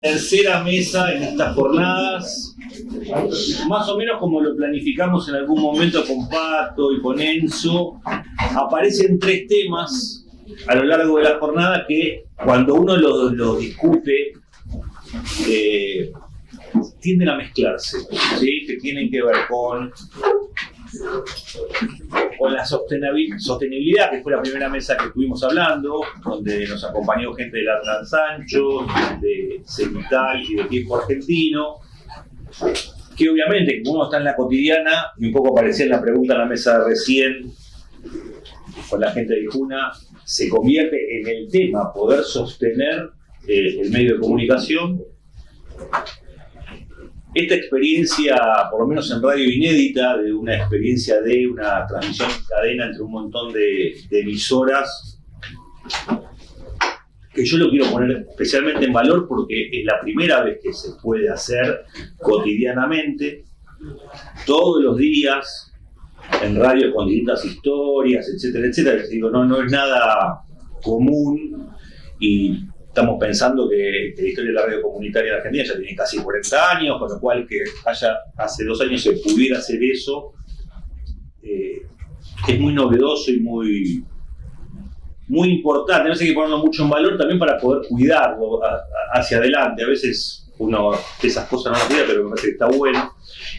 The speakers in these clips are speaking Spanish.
Tercera mesa en estas jornadas, más o menos como lo planificamos en algún momento con Pato y con Enzo. Aparecen tres temas a lo largo de la jornada que cuando uno los discute tienden a mezclarse, ¿sí? Que tienen que ver con la sostenibilidad, que fue la primera mesa que estuvimos hablando, donde nos acompañó gente de la Sancho, de Cenital y de Tiempo Argentino, que obviamente, como uno está en la cotidiana, y un poco parecía en la pregunta en la mesa recién, con la gente de Ijuna, se convierte en el tema poder sostener el medio de comunicación. Esta experiencia, por lo menos en radio inédita, de una experiencia de una transmisión en cadena entre un montón de emisoras, que yo lo quiero poner especialmente en valor porque es la primera vez que se puede hacer cotidianamente, todos los días, en radio con distintas historias, etcétera, etcétera. Les digo, no es nada común y estamos pensando que la historia de la radio comunitaria de Argentina ya tiene casi 40 años, con lo cual que hace 2 años se pudiera hacer eso, es muy novedoso y muy importante. No sé, hay que ponerlo mucho en valor también para poder cuidarlo hacia adelante. A veces uno esas cosas no las cuida, pero me parece que está bueno.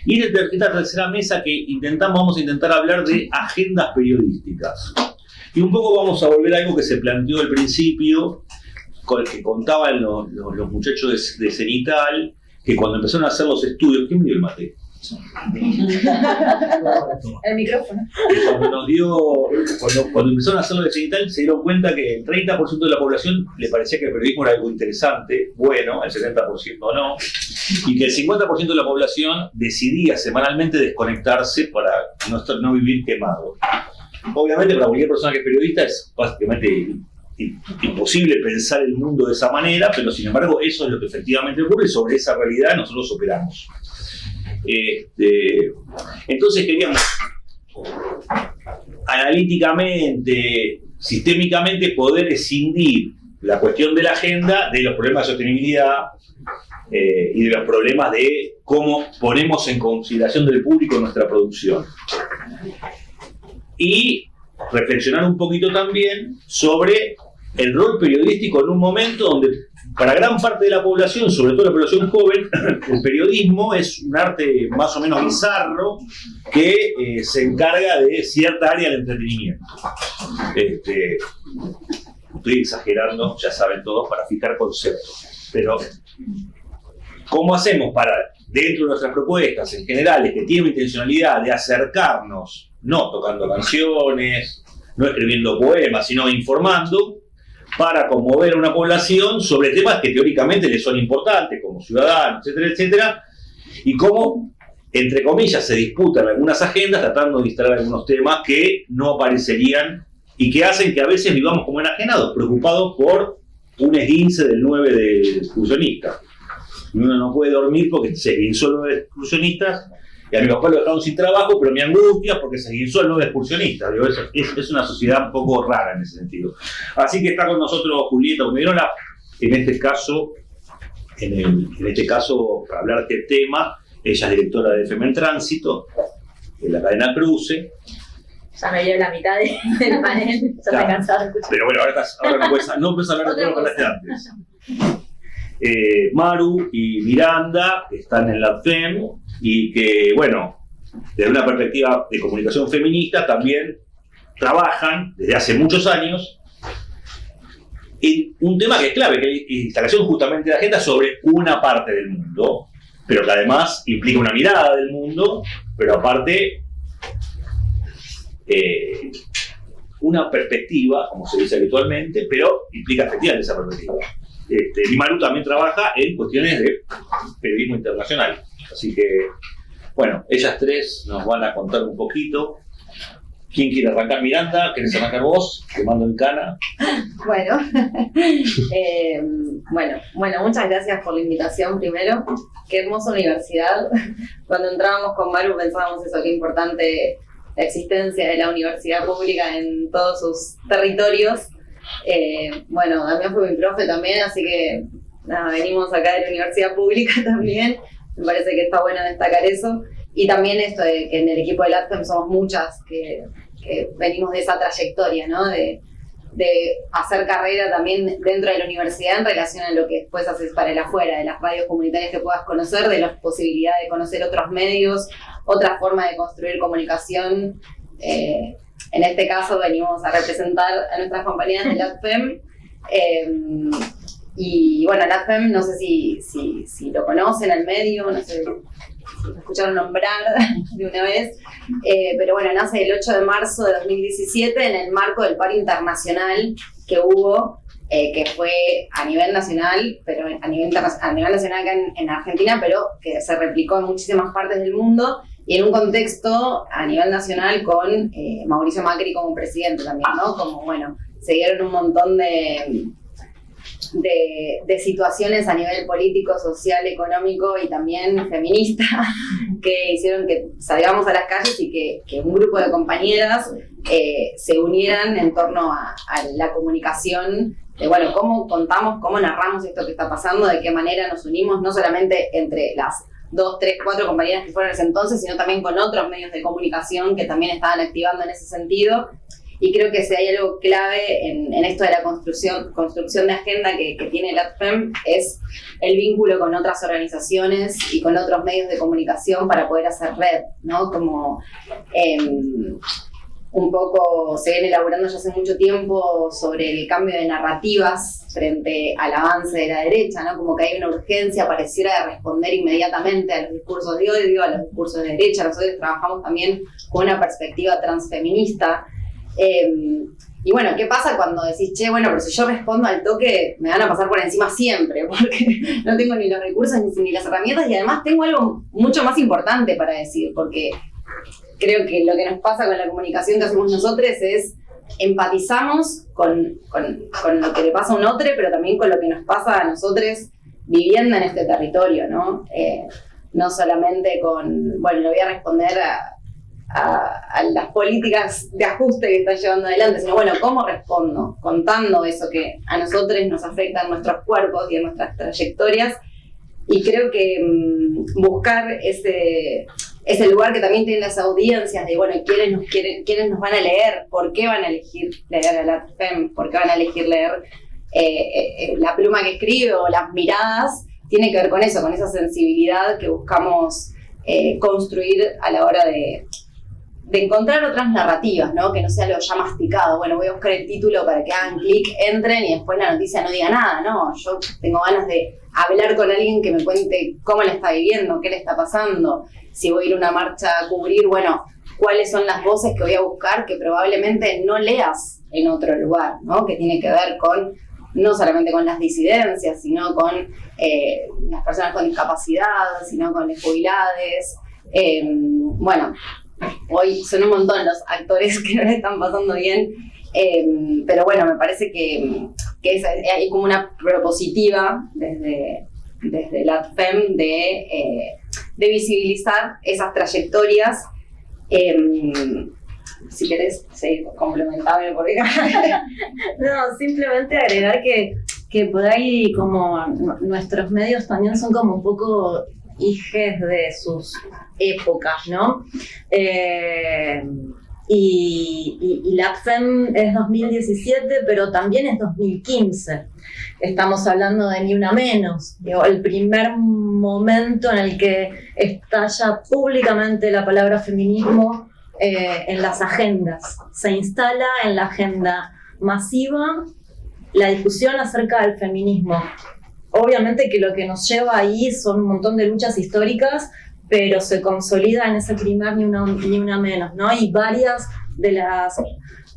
Y esta tercera mesa que vamos a intentar hablar de agendas periodísticas. Y un poco vamos a volver a algo que se planteó al principio, con el que contaban los muchachos de Cenital, que cuando empezaron a hacer los estudios, ¿quién me dio el mate? El micrófono. Cuando empezaron a hacerlo de Cenital, se dieron cuenta que el 30% de la población le parecía que el periodismo era algo interesante, bueno, el 70% no, y que el 50% de la población decidía semanalmente desconectarse para no vivir quemado. Obviamente, para cualquier persona que es periodista es básicamente imposible pensar el mundo de esa manera, pero sin embargo eso es lo que efectivamente ocurre y sobre esa realidad nosotros operamos. Entonces queríamos analíticamente, sistémicamente poder escindir la cuestión de la agenda de los problemas de sostenibilidad y de los problemas de cómo ponemos en consideración del público nuestra producción. Y reflexionar un poquito también sobre el rol periodístico en un momento donde para gran parte de la población, sobre todo la población joven, el periodismo es un arte más o menos bizarro que se encarga de cierta área del entretenimiento. Estoy exagerando, ya saben todos, para fijar conceptos, pero ¿cómo hacemos para, dentro de nuestras propuestas en generales, que tienen una intencionalidad de acercarnos, no tocando canciones, no escribiendo poemas, sino informando, para conmover a una población sobre temas que teóricamente les son importantes, como ciudadanos, etcétera, etcétera, y cómo, entre comillas, se disputan algunas agendas tratando de instalar algunos temas que no aparecerían y que hacen que a veces vivamos como enajenados, preocupados por un esguince del 9 de excursionista. Uno no puede dormir porque se esguinzó el 9 de excursionistas, y a mi papá lo dejaron sin trabajo, pero me angustia porque se esguinzó el 9 de excursionistas. Es una sociedad un poco rara en ese sentido. Así que está con nosotros Julieta Comedrola, en este caso, para hablar de este tema. Ella es directora de FM en Tránsito, de la cadena Cruce. Ya me dio la mitad del panel, ya estoy cansada de escuchar. Pero bueno, ahora no puedes hablar de todo lo que hablaste antes. Maru y Miranda están en la FEM y que, bueno, desde una perspectiva de comunicación feminista también trabajan desde hace muchos años en un tema que es clave, que es instalación justamente de agenda sobre una parte del mundo, pero que además implica una mirada del mundo, pero aparte una perspectiva, como se dice habitualmente, pero implica efectivamente esa perspectiva. Y Maru también trabaja en cuestiones de periodismo internacional. Así que, bueno, ellas tres nos van a contar un poquito. ¿Quién quiere arrancar? Miranda, ¿querés arrancar vos? Te mando en cana. Bueno, bueno, muchas gracias por la invitación primero. Qué hermosa universidad. Cuando entrábamos con Maru pensábamos eso, qué importante la existencia de la universidad pública en todos sus territorios. Bueno, Damián fue mi profe también, así que nada, venimos acá de la universidad pública también, me parece que está bueno destacar eso. Y también esto de que en el equipo de LATFEM somos muchas que venimos de esa trayectoria, ¿no? De hacer carrera también dentro de la universidad en relación a lo que después haces para el afuera, de las radios comunitarias que puedas conocer, de la posibilidad de conocer otros medios, otra forma de construir comunicación. En este caso venimos a representar a nuestras compañeras de LATFEM. Y bueno, LATFEM, no sé si lo conocen al medio, no sé si lo escucharon nombrar de una vez, pero bueno, nace el 8 de marzo de 2017 en el marco del paro internacional que hubo, que fue a nivel nacional, pero a nivel nacional acá en Argentina, pero que se replicó en muchísimas partes del mundo, y en un contexto a nivel nacional con Mauricio Macri como presidente también, ¿no? Como, bueno, se dieron un montón de situaciones a nivel político, social, económico y también feminista que hicieron que salgamos a las calles y que un grupo de compañeras se unieran en torno a la comunicación de, bueno, cómo contamos, cómo narramos esto que está pasando, de qué manera nos unimos, no solamente entre las 2, 3, 4 compañeras que fueron en ese entonces, sino también con otros medios de comunicación que también estaban activando en ese sentido. Y creo que si hay algo clave en esto de la construcción de agenda que tiene LATFEM es el vínculo con otras organizaciones y con otros medios de comunicación para poder hacer red, ¿no? Como un poco se viene elaborando ya hace mucho tiempo sobre el cambio de narrativas frente al avance de la derecha, ¿no? Como que hay una urgencia, pareciera, de responder inmediatamente a los discursos de odio, a los discursos de derecha. Nosotros trabajamos también con una perspectiva transfeminista. Y bueno, ¿qué pasa cuando decís, che, bueno, pero si yo respondo al toque, me van a pasar por encima siempre, porque no tengo ni los recursos ni las herramientas, y además tengo algo mucho más importante para decir, porque creo que lo que nos pasa con la comunicación que hacemos nosotros es empatizamos con lo que le pasa a un otro, pero también con lo que nos pasa a nosotros viviendo en este territorio, ¿no? No solamente con, bueno, le voy a responder a las políticas de ajuste que está llevando adelante, sino, bueno, ¿cómo respondo? Contando eso que a nosotros nos afecta en nuestros cuerpos y en nuestras trayectorias. Y creo que buscar ese lugar que también tienen las audiencias de, bueno, ¿quiénes nos van a leer? ¿Por qué van a elegir leer a LATFEM? ¿Por qué van a elegir leer la pluma que escribe o las miradas? Tiene que ver con eso, con esa sensibilidad que buscamos construir a la hora de encontrar otras narrativas, ¿no? Que no sea lo ya masticado. Bueno, voy a buscar el título para que hagan clic, entren y después la noticia no diga nada, ¿no? Yo tengo ganas de hablar con alguien que me cuente cómo la está viviendo, qué le está pasando. Si voy a ir a una marcha a cubrir, bueno, cuáles son las voces que voy a buscar que probablemente no leas en otro lugar, ¿no? Que tiene que ver con, no solamente con las disidencias, sino con las personas con discapacidad, sino con los jubilados. Bueno, hoy son un montón los actores que no le están pasando bien, pero bueno, me parece que hay como una propositiva desde LATFEM de visibilizar esas trayectorias. Si querés seguir complementando por ahí. No, simplemente agregar que por ahí como nuestros medios también son como un poco hijes de sus épocas, ¿no? Y LATFEM es 2017, pero también es 2015. Estamos hablando de Ni Una Menos, digo, el primer momento en el que estalla públicamente la palabra feminismo en las agendas. Se instala en la agenda masiva la discusión acerca del feminismo. Obviamente que lo que nos lleva ahí son un montón de luchas históricas, pero se consolida en ese primer Ni Una Menos, ¿no? Y varias de las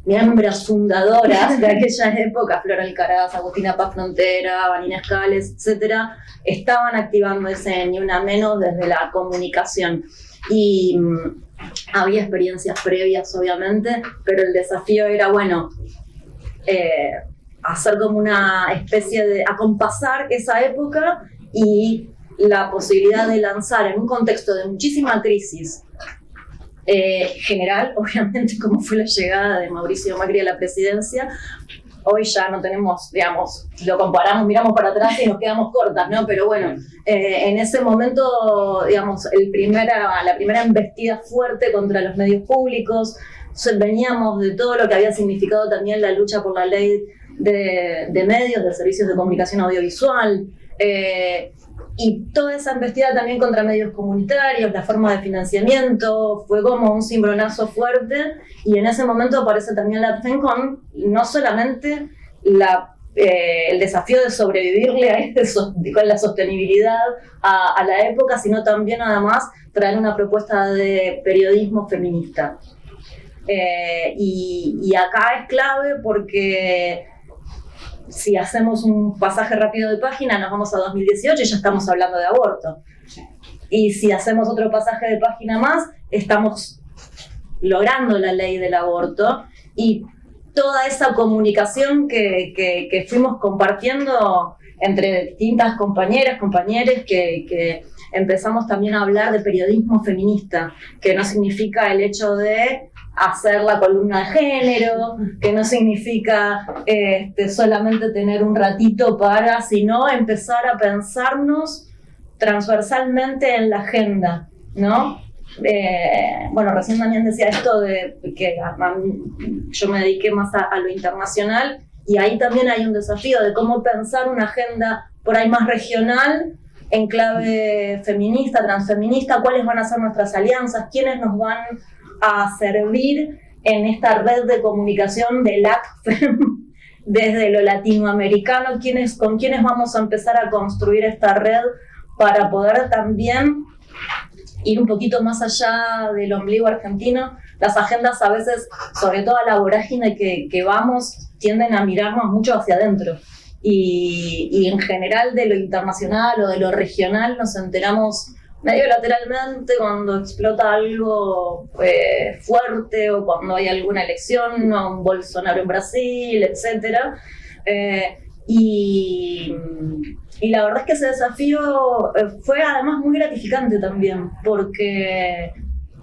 miembros fundadoras de aquella época, Flor Alcaraz, Agustina Paz Frontera, Vanina Escales, etcétera, estaban activando ese Ni Una Menos desde la comunicación. Y había experiencias previas, obviamente, pero el desafío era, bueno, hacer como una especie de acompasar esa época y la posibilidad de lanzar en un contexto de muchísima crisis general, obviamente, como fue la llegada de Mauricio Macri a la presidencia, Hoy ya no tenemos, digamos, lo comparamos, miramos para atrás y nos quedamos cortas, ¿no? Pero bueno, en ese momento, digamos, la primera embestida fuerte contra los medios públicos, veníamos de todo lo que había significado también la lucha por la ley de medios, de servicios de comunicación audiovisual, y toda esa embestida también contra medios comunitarios, la forma de financiamiento, fue como un cimbronazo fuerte, y en ese momento aparece también la ADFEN con no solamente el desafío de sobrevivirle con la sostenibilidad a la época, sino también además traer una propuesta de periodismo feminista. Y acá es clave porque si hacemos un pasaje rápido de página, nos vamos a 2018 y ya estamos hablando de aborto. Y si hacemos otro pasaje de página más, estamos logrando la ley del aborto. Y toda esa comunicación que fuimos compartiendo entre distintas compañeras, compañeros, que empezamos también a hablar de periodismo feminista, que no significa el hecho de hacer la columna de género, que no significa solamente tener un ratito sino empezar a pensarnos transversalmente en la agenda, ¿no? Bueno, recién también decía esto de que yo me dediqué más a lo internacional, y ahí también hay un desafío de cómo pensar una agenda por ahí más regional, en clave feminista, transfeminista, cuáles van a ser nuestras alianzas, quiénes nos van a servir en esta red de comunicación del ACFEM desde lo latinoamericano, con quiénes vamos a empezar a construir esta red para poder también ir un poquito más allá del ombligo argentino. Las agendas a veces, sobre todo a la vorágine que vamos, tienden a mirarnos mucho hacia adentro. Y en general de lo internacional o de lo regional nos enteramos medio lateralmente cuando explota algo fuerte, o cuando hay alguna elección, o un Bolsonaro en Brasil, etc. Y la verdad es que ese desafío fue además muy gratificante también, porque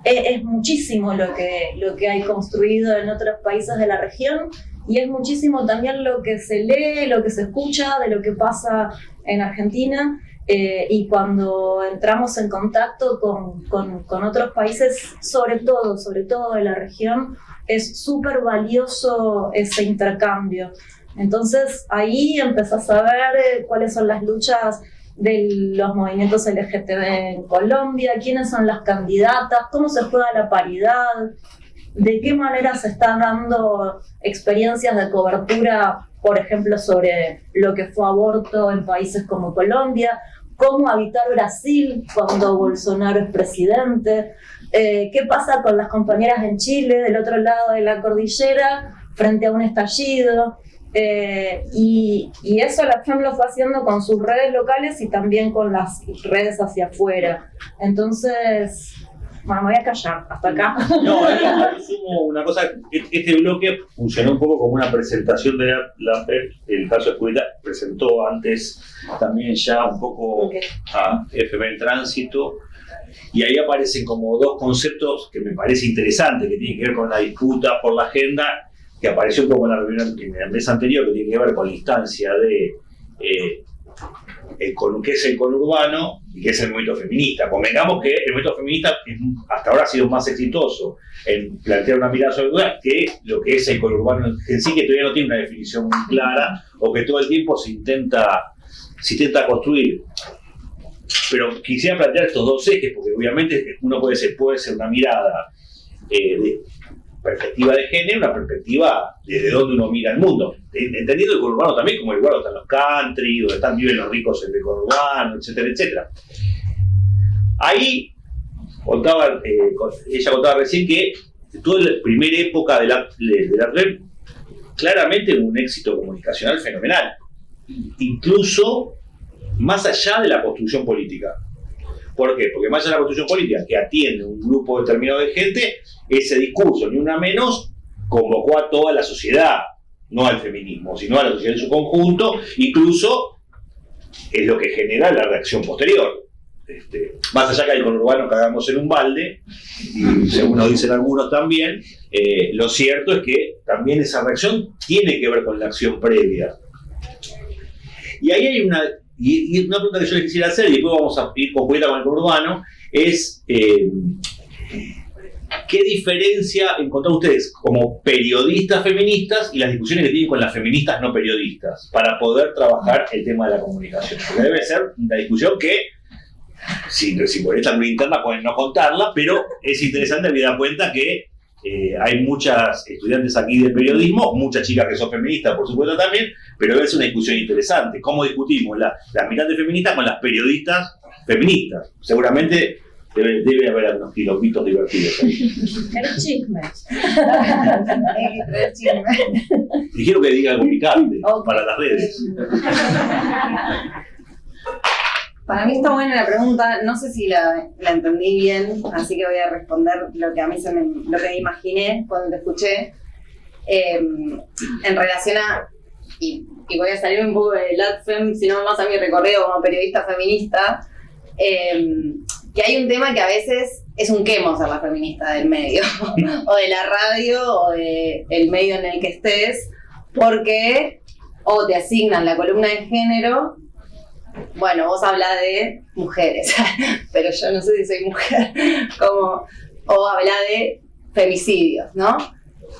es muchísimo lo que hay construido en otros países de la región, y es muchísimo también lo que se lee, lo que se escucha de lo que pasa en Argentina. Y cuando entramos en contacto con otros países, sobre todo de la región, es súper valioso ese intercambio. Entonces ahí empezás a ver cuáles son las luchas de los movimientos LGTB en Colombia, quiénes son las candidatas, cómo se juega la paridad, de qué manera se están dando experiencias de cobertura, por ejemplo, sobre lo que fue aborto en países como Colombia, cómo habitar Brasil cuando Bolsonaro es presidente, qué pasa con las compañeras en Chile, del otro lado de la cordillera, frente a un estallido. Y eso la FEM lo fue haciendo con sus redes locales y también con las redes hacia afuera. Entonces, bueno, me voy a callar hasta acá. No, sumo una cosa, este bloque funcionó un poco como una presentación de la FEM. El caso Escuela presentó antes también ya un poco a FM en Tránsito, y ahí aparecen como dos conceptos que me parece interesantes, que tienen que ver con la disputa por la agenda, que apareció un poco en la reunión en la mesa anterior, que tiene que ver con la instancia de qué es el conurbano y qué es el movimiento feminista. Convengamos que el movimiento feminista hasta ahora ha sido más exitoso en plantear una mirada sobre que lo que es el conurbano en sí, que todavía no tiene una definición muy clara, o que todo el tiempo se intenta construir. Pero quisiera plantear estos dos ejes, porque obviamente uno puede ser una mirada de perspectiva de género, una perspectiva desde donde uno mira el mundo, entendiendo el conurbano también como el lugar donde están los country, donde viven los ricos en el conurbano, etcétera, etcétera. Ahí ella contaba recién que toda la primera época de la red claramente un éxito comunicacional fenomenal, incluso más allá de la construcción política. ¿Por qué? Porque más allá de la construcción política, que atiende un grupo determinado de gente, ese discurso, ni una menos, convocó a toda la sociedad, no al feminismo, sino a la sociedad en su conjunto. Incluso es lo que genera la reacción posterior. más allá que el conurbano cagamos en un balde, y según nos dicen algunos también, lo cierto es que también esa reacción tiene que ver con la acción previa. Y ahí hay una pregunta que yo les quisiera hacer, y después vamos a ir con cuenta con el conurbano, es ¿qué diferencia encontraron ustedes como periodistas feministas y las discusiones que tienen con las feministas no periodistas para poder trabajar el tema de la comunicación? Porque debe ser una discusión que, si por esta muy interna pueden no contarla, pero es interesante, me da cuenta que hay muchas estudiantes aquí de periodismo, muchas chicas que son feministas, por supuesto también, pero debe ser una discusión interesante. ¿Cómo discutimos las militantes feministas con las periodistas feministas? Seguramente debe haber algunos quilombitos divertidos ahí. El chisme. Y quiero que diga algo picante para las redes. Para mí está buena la pregunta, no sé si la entendí bien, así que voy a responder lo que a mí lo que me imaginé cuando te escuché. En relación a, y voy a salir un poco del LATFEM, sino más a mi recorrido como periodista feminista, que hay un tema que a veces es un quemo ser la feminista del medio, o de la radio, o del medio en el que estés, porque o te asignan la columna de género. Bueno, vos hablas de mujeres, pero yo no sé si soy mujer, o habla de femicidios, ¿no?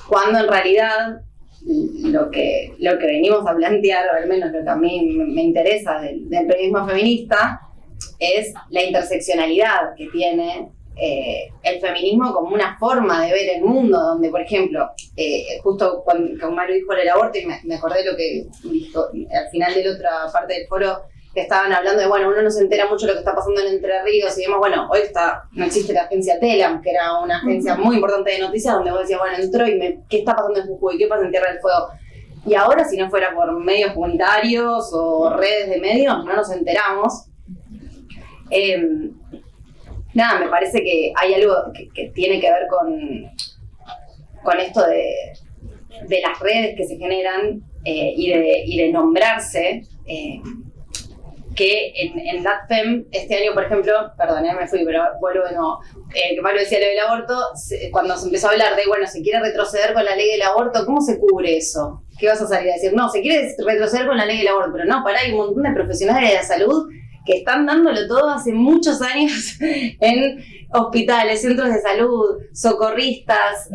Cuando en realidad lo que venimos a plantear, o al menos lo que a mí me interesa del periodismo feminista, es la interseccionalidad que tiene el feminismo como una forma de ver el mundo, donde, por ejemplo, justo cuando Mario dijo el aborto, y me acordé lo que dijo al final de la otra parte del foro, que estaban hablando de, bueno, uno no se entera mucho de lo que está pasando en Entre Ríos y demás. Bueno, hoy no existe la agencia Telam, que era una agencia muy importante de noticias, donde vos decías, bueno, entró y ¿qué está pasando en Jujuy? ¿Qué pasa en Tierra del Fuego? Y ahora, si no fuera por medios comunitarios o redes de medios, no nos enteramos. Nada, me parece que hay algo que tiene que ver con esto de las redes que se generan y de nombrarse, que en LATFEM este año, por ejemplo, perdón, me fui, pero vuelvo de nuevo, que Pablo decía lo del aborto, cuando se empezó a hablar de, bueno, se quiere retroceder con la ley del aborto, ¿cómo se cubre eso? ¿Qué vas a salir a decir? No, se quiere retroceder con la ley del aborto, pero no, hay un montón de profesionales de la salud que están dándolo todo hace muchos años en hospitales, centros de salud, socorristas,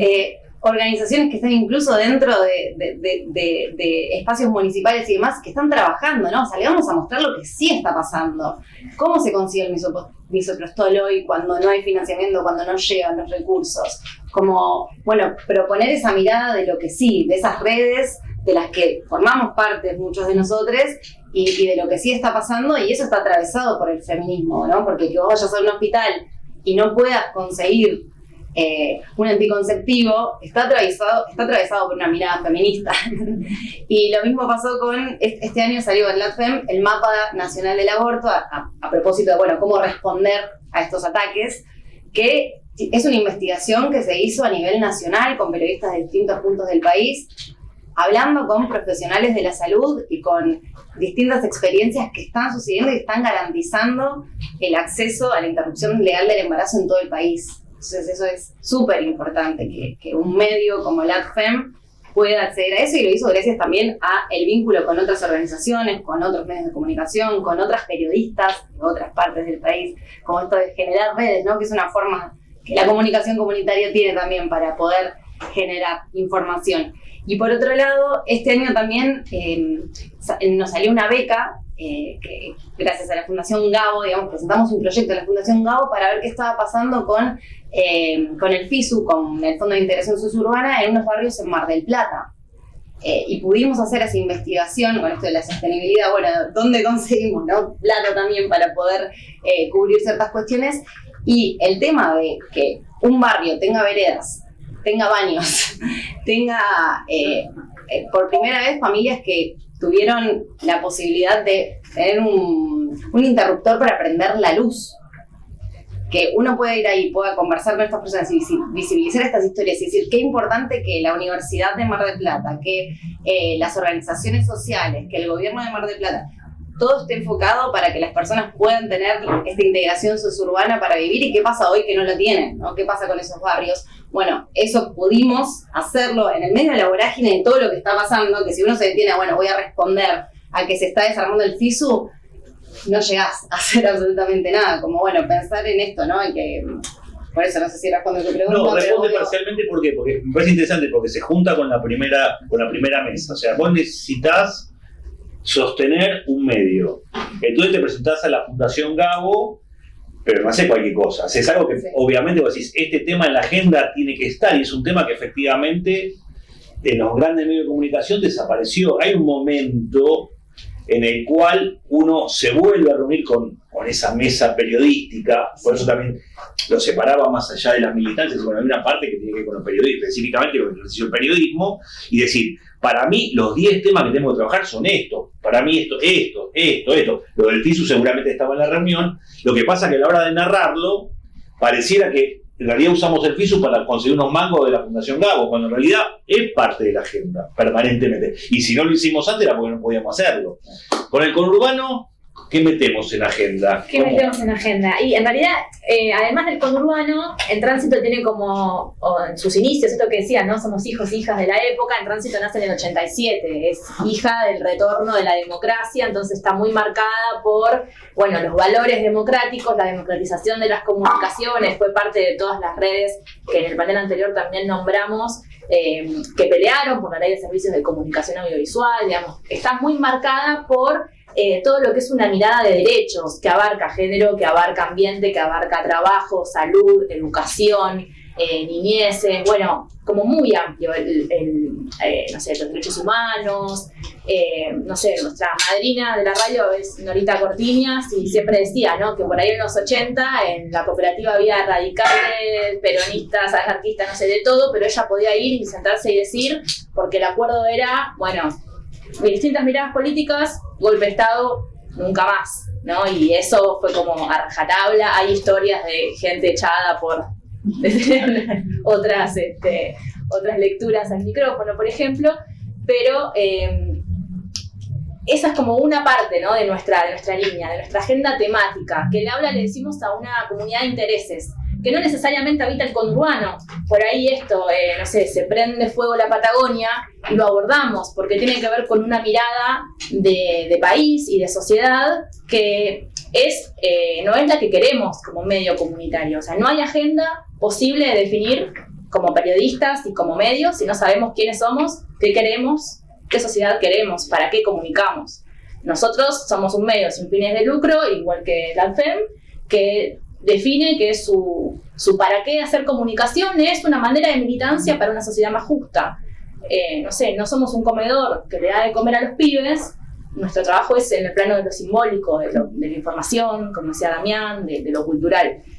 organizaciones que están incluso dentro de espacios municipales y demás, que están trabajando, ¿no? O sea, le vamos a mostrar lo que sí está pasando. ¿Cómo se consigue el misoprostol hoy cuando no hay financiamiento, cuando no llegan los recursos? Como, bueno, proponer esa mirada de lo que sí, de esas redes de las que formamos parte muchos de nosotros y de lo que sí está pasando, y eso está atravesado por el feminismo, ¿no? Porque que vos vayas a un hospital y no puedas conseguir un anticonceptivo, está atravesado por una mirada feminista. Y lo mismo pasó con, este año salió en LATFEM el Mapa Nacional del Aborto, a propósito de, bueno, cómo responder a estos ataques, que es una investigación que se hizo a nivel nacional con periodistas de distintos puntos del país, hablando con profesionales de la salud y con distintas experiencias que están sucediendo y están garantizando el acceso a la interrupción legal del embarazo en todo el país. Entonces eso es súper importante, que un medio como LATFEM pueda acceder a eso, y lo hizo gracias también a el vínculo con otras organizaciones, con otros medios de comunicación, con otras periodistas de otras partes del país, como esto de generar redes, ¿no? Que es una forma que la comunicación comunitaria tiene también para poder generar información. Y por otro lado, este año también nos salió una beca, que gracias a la Fundación Gabo, digamos, presentamos un proyecto de la Fundación Gabo para ver qué estaba pasando con el FISU, con el Fondo de Integración Sociurbana, en unos barrios en Mar del Plata. Y pudimos hacer esa investigación con esto de la sostenibilidad, bueno, ¿dónde conseguimos, no? Plata también para poder cubrir ciertas cuestiones. Y el tema de que un barrio tenga veredas, tenga baños, tenga por primera vez familias que tuvieron la posibilidad de tener un interruptor para prender la luz. Que uno puede ir ahí, pueda conversar con estas personas y visibilizar estas historias y decir qué importante que la Universidad de Mar del Plata, que las organizaciones sociales, que el gobierno de Mar del Plata todo esté enfocado para que las personas puedan tener esta integración suburbana para vivir. ¿Y qué pasa hoy que no lo tienen, ¿no? ¿Qué pasa con esos barrios? Bueno, eso pudimos hacerlo en el medio de la vorágine de todo lo que está pasando, que si uno se detiene, bueno, voy a responder a que se está desarmando el FISU, no llegás a hacer absolutamente nada. Como, bueno, pensar en esto, ¿no? En que, por eso no sé si responde tu pregunta. No, responde pero, parcialmente, ¿por qué? Porque me parece interesante, porque se junta con la primera mesa. O sea, vos necesitas sostener un medio. Entonces te presentás a la Fundación Gabo, pero no haces cualquier cosa. Haces algo que obviamente vos decís, este tema en la agenda tiene que estar, y es un tema que efectivamente en los grandes medios de comunicación desapareció. Hay un momento en el cual uno se vuelve a reunir con esa mesa periodística, por eso también lo separaba más allá de las militancias. Bueno, hay una parte que tiene que ver con los periodistas, específicamente con el ejercicio del periodismo, y decir, para mí los 10 temas que tenemos que trabajar son estos, para mí esto. Lo del FISU seguramente estaba en la reunión, lo que pasa que a la hora de narrarlo, pareciera que en realidad usamos el FISU para conseguir unos mangos de la Fundación Gabo, cuando en realidad es parte de la agenda, permanentemente. Y si no lo hicimos antes era porque no podíamos hacerlo. Con el conurbano, ¿qué metemos en agenda? ¿Qué metemos en agenda? Y en realidad, además del conurbano, en Tránsito tiene como, en sus inicios, esto que decía, ¿no? Somos hijos e hijas de la época. En Tránsito nace en el 87, es hija del retorno de la democracia, entonces está muy marcada por, bueno, los valores democráticos, la democratización de las comunicaciones, fue parte de todas las redes que en el panel anterior también nombramos, que pelearon por la ley de servicios de comunicación audiovisual, digamos, está muy marcada por todo lo que es una mirada de derechos, que abarca género, que abarca ambiente, que abarca trabajo, salud, educación, niñeces, bueno, como muy amplio, no sé, los derechos humanos, no sé, nuestra madrina de la radio es Norita Cortiñas y siempre decía, ¿no?, que por ahí en los 80 en la cooperativa había radicales, peronistas, anarquistas, no sé, de todo, pero ella podía ir y sentarse y decir, porque el acuerdo era, bueno, distintas miradas políticas, golpe de Estado, nunca más, ¿no? Y eso fue como a rajatabla. Hay historias de gente echada por otras lecturas al micrófono, por ejemplo, pero esa es como una parte, ¿no?, de nuestra línea, de nuestra agenda temática, que le decimos a una comunidad de intereses, que no necesariamente habita el conurbano. Por ahí esto, no sé, se prende fuego la Patagonia y lo abordamos, porque tiene que ver con una mirada de país y de sociedad que no es la que queremos como medio comunitario. O sea, no hay agenda posible de definir como periodistas y como medios si no sabemos quiénes somos, qué queremos, qué sociedad queremos, para qué comunicamos. Nosotros somos un medio sin fines de lucro, igual que la ANFEM, que define que su para qué hacer comunicación es una manera de militancia para una sociedad más justa. No sé, no somos un comedor que le da de comer a los pibes. Nuestro trabajo es en el plano de lo simbólico, de la información, como decía Damián, de lo cultural.